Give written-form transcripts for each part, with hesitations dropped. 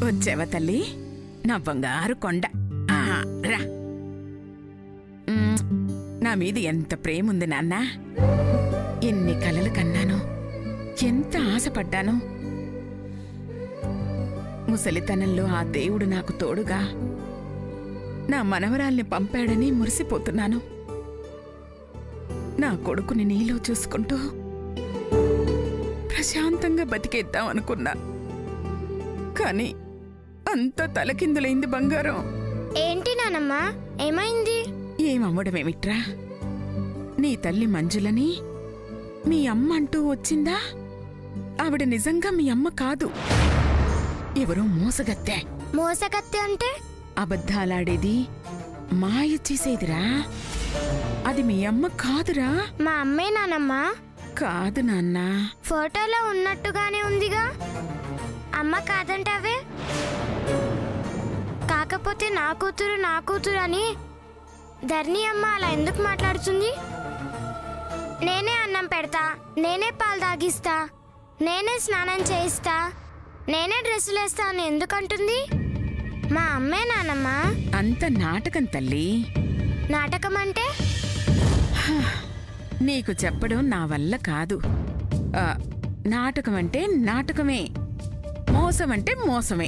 వచ్చావా తల్లి, నా బంగారు కొండ. రా. నా మీద ఎంత ప్రేముంది నాన్న. ఎన్ని కలలు కన్నాను, ఎంత ఆశపడ్డాను. ముసలితనంలో ఆ దేవుడు నాకు తోడుగా నా మనవరాల్ని పంపాడని మురిసిపోతున్నాను. నా కొడుకుని నీలో చూసుకుంటూ ప్రశాంతంగా బతికేద్దాం అనుకున్నా. కానీ అంత తలకిందులైంది బంగారం. ఏంటి నానమ్మా, ఏమైంది? ఏమవ్వడమేమిట్రా, నీ తల్లి మంజులని మీ అమ్మ అంటూ వచ్చిందా? ఆవిడ నిజంగా మీ అమ్మ కాదు, ఎవరో మోసగత్తె. మోసగత్తె అంటే? అబద్ధాలాడేది, మాయ చేసేదిరా. అది మీ అమ్మ కాదురా. మా అమ్మే నానమ్మా. కాదు నాన్న. ఫోటోలో ఉన్నట్టుగానే ఉందిగా. అమ్మ కాదంటావే? కాకపోతే నా కూతురు అని ధరణి అమ్మ అలా ఎందుకు మాట్లాడుతుంది? నేనే అన్నం పెడతా, నేనే పాలు తాగిస్తా, నేనే స్నానం చేయిస్తా, నేనే డ్రెస్సులు వేస్తా అని ఎందుకంటుంది? మా అమ్మే నానమ్మా. అంత నాటకం తల్లి. నాటకం అంటే? నీకు చెప్పడం నా వల్ల కాదు. నాటకం అంటే నాటకమే, మోసం అంటే మోసమే.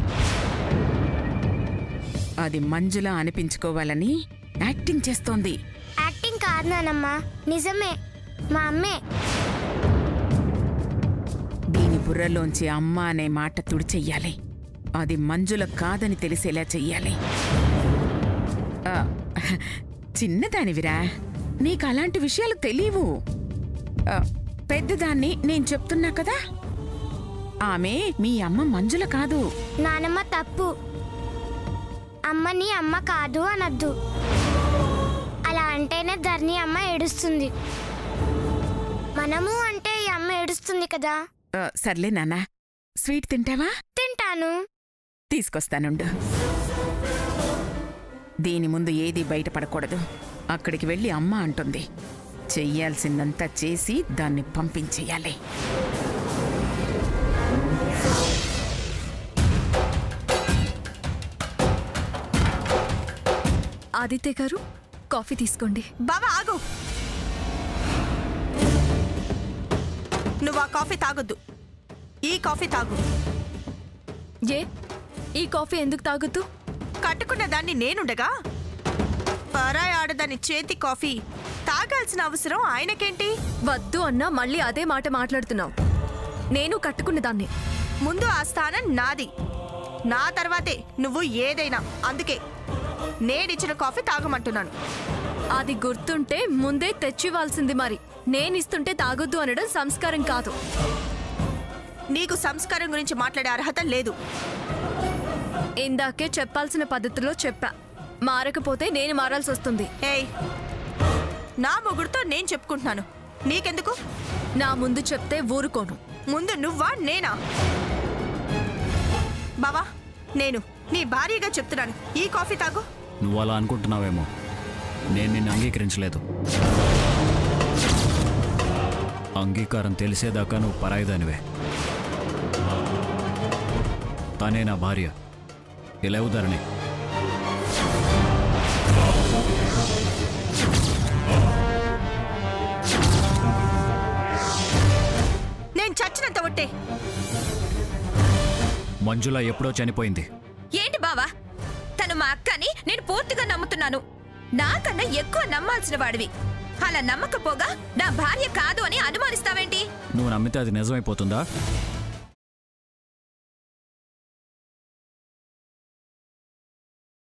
అది మంజులా అనిపించుకోవాలని యాక్టింగ్ చేస్తోంది. యాక్టింగ్ కాదు నానమ్మా, నిజమే. మా అమ్మే. దీని బుర్రలోంచి అమ్మ అనే మాట తుడిచెయ్యాలి. అది మంజుల కాదని తెలిసేలా చెయ్యాలి. చిన్నదానివిరా, నీకు అలాంటి విషయాలు తెలీవు. పెద్దదాన్ని నేను చెప్తున్నా కదా. ఆమె మీ అమ్మ మంజుల కాదు. నానమ్మ తప్పు. అమ్మని అమ్మ కాదు అనద్దు. అలా అంటేనే ధరణి అమ్మ ఏడుస్తుంది. మనము అంటే ఈ అమ్మ ఏడుస్తుంది కదా. సర్లే నాన్న, స్వీట్ తింటావా? తింటాను. తీసుకొస్తానుండు. దీని ముందు ఏది బయటపడకూడదు. అక్కడికి వెళ్ళి అమ్మ అంటుంది. చెయ్యాల్సిందంతా చేసి దాన్ని పంపించేయాలి. ఆదిత్య గారు, కాఫీ తీసుకోండి. బావా ఆగు. నువ్వు ఆ కాఫీ తాగొద్దు, ఈ కాఫీ తాగు. ఏ, ఈ కాఫీ ఎందుకు తాగొద్దు? కట్టుకున్న దాన్ని నేనుండగా పరాయి ఆడదాని చేతి కాఫీ తాగాల్సిన అవసరం ఆయనకేంటి? వద్దు అన్నా మళ్ళీ అదే మాట మాట్లాడుతున్నావు. నేను కట్టుకున్న దాన్ని. ముందు ఆ స్థానం నాది, నా తర్వాతే నువ్వు ఏదైనా. అందుకే నేనిచ్చిన కాఫీ తాగమంటున్నాను. అది గుర్తుంటే ముందే తెచ్చివ్వాల్సింది. మరి నేనిస్తుంటే తాగొద్దు అనడం సంస్కారం కాదు. నీకు సంస్కారం గురించి మాట్లాడే అర్హత లేదు. ఇందాకే చెప్పాల్సిన పద్ధతిలో చెప్పా. మారకపోతే నేను మారాల్సి వస్తుంది. ఏయ్, నా మొగుడుతో నేను చెప్పుకుంటున్నాను, నీకెందుకు? నా ముందు చెప్తే ఊరుకోను. ముందు నువ్వా నేనా? బావా, నేను నీ భార్యగా చెప్తున్నాను, ఈ కాఫీ తాగు. నువ్వు అలా అనుకుంటున్నావేమో, నేను నిన్ను అంగీకరించలేదు. అంగీకారం తెలిసేదాకా నువ్వు పరాయిదానివే. తనే నా భార్య. ఇలా ఉదాహరణ. నేను చచ్చినంత ఒట్టే. మంజుల ఎప్పుడో చనిపోయింది. ఏంటి బావా, తను మా అక్కని నేను పూర్తిగా నమ్ముతున్నాను. నాకన్నా ఎక్కువ నమ్మాల్సిన వాడివి. అలా నమ్మకపోగా నా భార్య కాదు అని అనుమానిస్తావేంటి? నువ్వు నమ్మితే అది నిజమైపోతుందా?